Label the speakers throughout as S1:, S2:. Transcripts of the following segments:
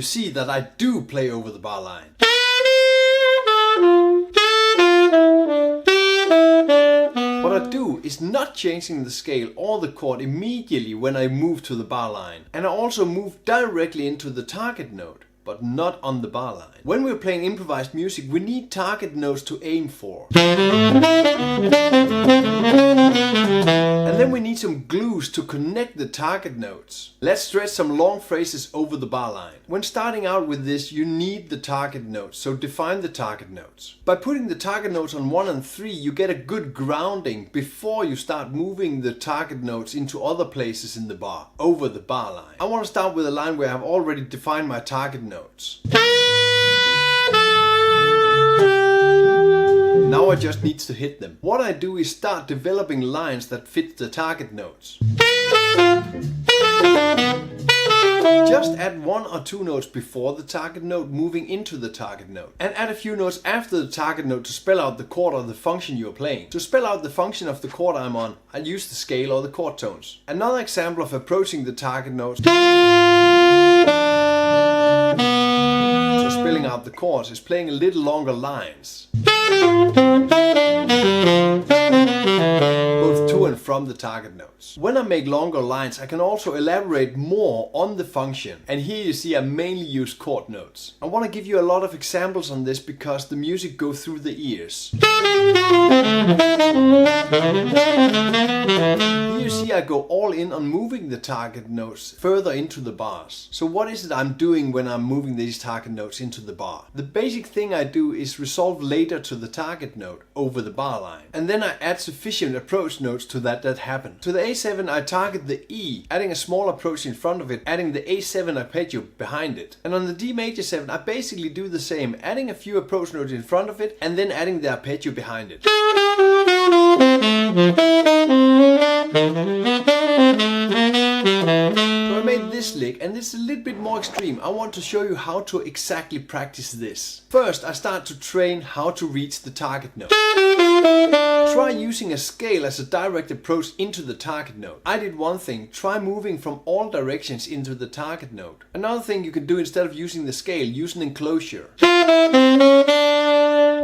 S1: you see that I do play over the bar line. What I do is not changing the scale or the chord immediately when I move to the bar line. And I also move directly into the target note, but not on the bar line. When we're playing improvised music, we need target notes to aim for. And then we need some glues to connect the target notes. Let's stretch some long phrases over the bar line. When starting out with this, you need the target notes, so define the target notes. By putting the target notes on 1 and 3, you get a good grounding before you start moving the target notes into other places in the bar, over the bar line. I want to start with a line where I've already defined my target notes. Now I just need to hit them. What I do is start developing lines that fit the target notes. Just add 1 or 2 notes before the target note moving into the target note. And add a few notes after the target note to spell out the chord or the function you're playing. To spell out the function of the chord I'm on, I use the scale or the chord tones. Another example of approaching the target notes to spelling out the chords is playing a little longer lines. Both to and from the target notes. When I make longer lines, I can also elaborate more on the function. And here you see I mainly use chord notes. I want to give you a lot of examples on this because the music goes through the ears. Here you see I go all in on moving the target notes further into the bars. So what is it I'm doing when I'm moving these target notes into the bar? The basic thing I do is resolve later to the target note over the bar line. And then I add sufficient approach notes to that happen. To the A7 I target the E, adding a small approach in front of it, adding the A7 arpeggio behind it. And on the D major 7 I basically do the same, adding a few approach notes in front of it and then adding the arpeggio behind it. So I made this lick, and it's a little bit more extreme. I want to show you how to exactly practice this. First, I start to train how to reach the target note. Try using a scale as a direct approach into the target note. I did one thing, try moving from all directions into the target note. Another thing you can do instead of using the scale, use an enclosure.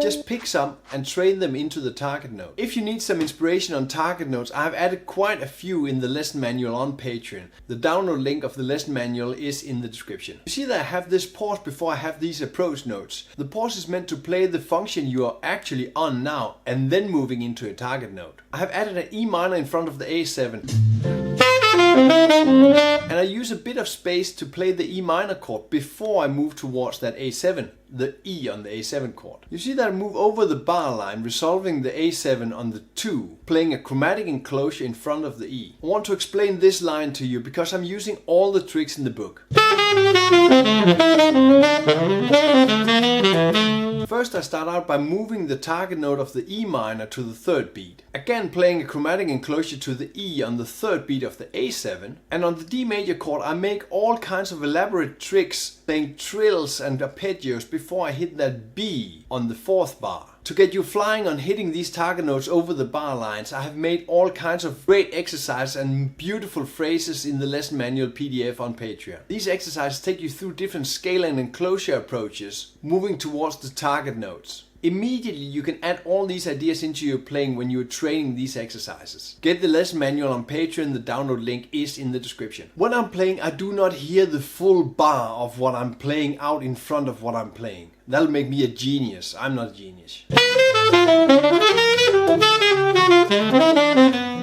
S1: Just pick some and train them into the target note. If you need some inspiration on target notes, I have added quite a few in the lesson manual on Patreon. The download link of the lesson manual is in the description. You see that I have this pause before I have these approach notes. The pause is meant to play the function you are actually on now and then moving into a target note. I have added an E minor in front of the A7. And I use a bit of space to play the E minor chord before I move towards that A7, the E on the A7 chord. You see that I move over the bar line, resolving the A7 on the 2, playing a chromatic enclosure in front of the E. I want to explain this line to you because I'm using all the tricks in the book. First I start out by moving the target note of the E minor to the 3rd beat. Again playing a chromatic enclosure to the E on the 3rd beat of the A7. And on the D major chord I make all kinds of elaborate tricks, playing trills and arpeggios before I hit that B on the 4th bar. To get you flying on hitting these target notes over the bar lines, I have made all kinds of great exercises and beautiful phrases in the lesson manual PDF on Patreon. These exercises take you through different scale and enclosure approaches, moving towards the target notes. Immediately you can add all these ideas into your playing when you are training these exercises. Get the lesson manual on Patreon, the download link is in the description. When I'm playing, I do not hear the full bar of what I'm playing out in front of what I'm playing. That'll make me a genius. I'm not a genius.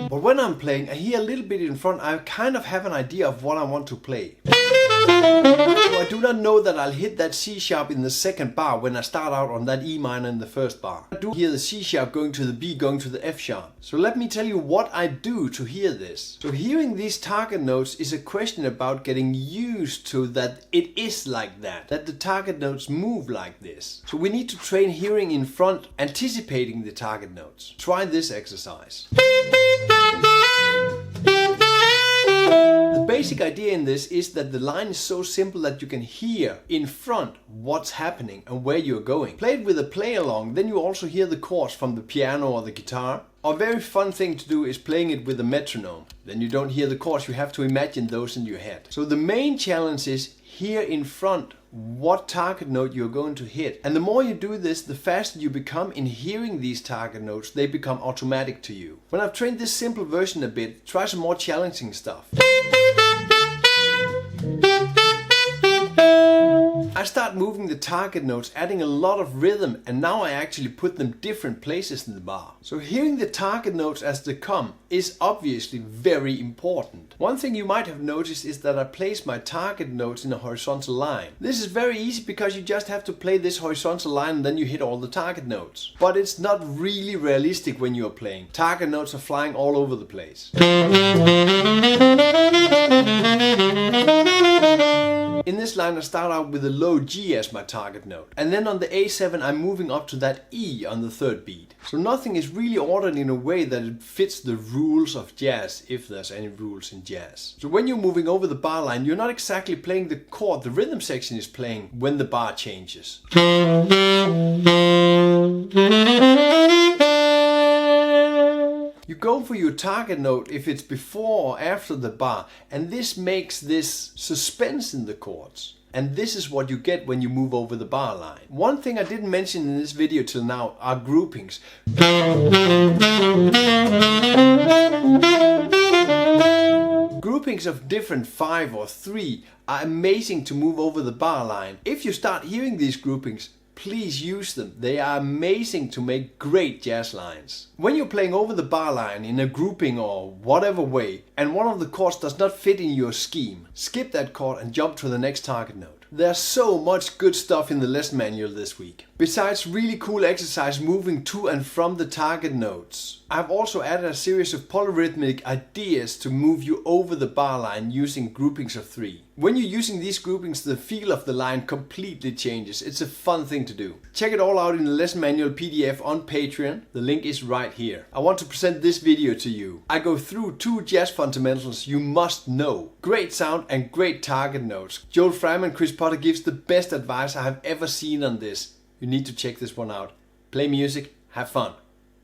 S1: But when I'm playing, I hear a little bit in front. I kind of have an idea of what I want to play. So I do not know that I'll hit that C sharp in the 2nd bar when I start out on that E minor in the 1st bar. I do hear the C sharp going to the B, going to the F sharp. So let me tell you what I do to hear this. So hearing these target notes is a question about getting used to that it is like that the target notes move like this. So we need to train hearing in front, anticipating the target notes. Try this exercise. The basic idea in this is that the line is so simple that you can hear in front what's happening and where you're going. Play it with a play along, then you also hear the chords from the piano or the guitar. A very fun thing to do is playing it with a metronome. Then you don't hear the chords, you have to imagine those in your head. So the main challenge is here in front what target note you're going to hit. And the more you do this, the faster you become in hearing these target notes. They become automatic to you. When I've trained this simple version a bit, try some more challenging stuff. I start moving the target notes, adding a lot of rhythm, and now I actually put them different places in the bar. So hearing the target notes as they come is obviously very important. One thing you might have noticed is that I place my target notes in a horizontal line. This is very easy because you just have to play this horizontal line and then you hit all the target notes. But it's not really realistic when you are playing. Target notes are flying all over the place. In this line I start out with a low G as my target note, and then on the A7 I'm moving up to that E on the third beat. So nothing is really ordered in a way that it fits the rules of jazz, if there's any rules in jazz. So when you're moving over the bar line, you're not exactly playing the chord the rhythm section is playing when the bar changes. You go for your target note if it's before or after the bar, and this makes this suspense in the chords. And this is what you get when you move over the bar line. One thing I didn't mention in this video till now are groupings. Groupings of different 5 or 3 are amazing to move over the bar line. If you start hearing these groupings, please use them. They are amazing to make great jazz lines. When you're playing over the bar line in a grouping or whatever way, and one of the chords does not fit in your scheme, skip that chord and jump to the next target note. There's so much good stuff in the lesson manual this week. Besides really cool exercise moving to and from the target notes, I've also added a series of polyrhythmic ideas to move you over the bar line using groupings of 3. When you're using these groupings, the feel of the line completely changes. It's a fun thing to do. Check it all out in the lesson manual PDF on Patreon. The link is right here. I want to present this video to you. I go through 2 jazz fundamentals you must know. Great sound and great target notes. Joel Frahm and Chris Potter gives the best advice I have ever seen on this. You need to check this one out. Play music, have fun.